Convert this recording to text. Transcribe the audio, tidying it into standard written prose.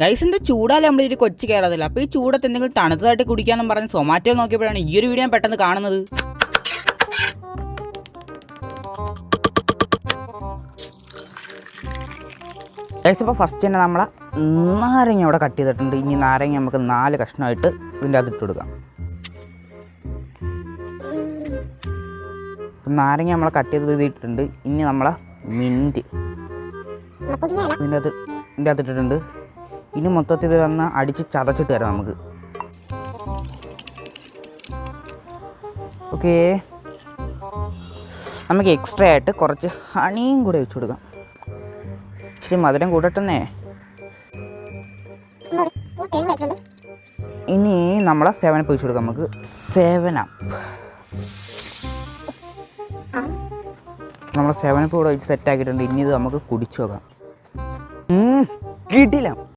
Guys എന്താ ചൂടാലേ നമ്മളൊരു കൊച്ചു കയറാതില്ല. അപ്പോൾ ഈ ചൂടത്ത് എന്തെങ്കിലും തണുത്തതായിട്ട് കുടിക്കാമെന്നും പറഞ്ഞ് സൊമാറ്റോ നോക്കിയപ്പോഴാണ് ഈ ഒരു വീഡിയോ ഞാൻ പെട്ടെന്ന് കാണുന്നത്. ഗൈസ് ഇപ്പോൾ ഫസ്റ്റ് തന്നെ നമ്മളെ നാരങ്ങ അവിടെ കട്ട് ചെയ്തിട്ടുണ്ട്. ഇനി നാരങ്ങ നമുക്ക് 4 കഷ്ണമായിട്ട് ഇതിൻ്റെ അകത്ത് ഇട്ട് കൊടുക്കാം. നാരങ്ങ നമ്മളെ കട്ട് ചെയ്ത് ഇട്ടിട്ടുണ്ട്. ഇനി നമ്മളെ മിൻറ്റ് ഇതിൻ്റെ അകത്ത് ഇട്ടിട്ടുണ്ട്. ഇനി മൊത്തത്തിൽ ഇത് വന്ന് അടിച്ച് ചതച്ചിട്ട് തരാം നമുക്ക്. ഓക്കേ, നമുക്ക് എക്സ്ട്രാ ആയിട്ട് കുറച്ച് ഹണിയും കൂടെ വെച്ച് കൊടുക്കാം. ഇച്ചിരി മധുരം കൂടട്ടെന്നേ. ഇനി നമ്മളെ 7 ഒഴിച്ച് കൊടുക്കാം നമുക്ക്. 7 നമ്മൾ 7 കൂടെ വെച്ച് സെറ്റാക്കിയിട്ടുണ്ട്. ഇനി ഇത് നമുക്ക് കുടിച്ചു നോക്കാം. കിടിലം.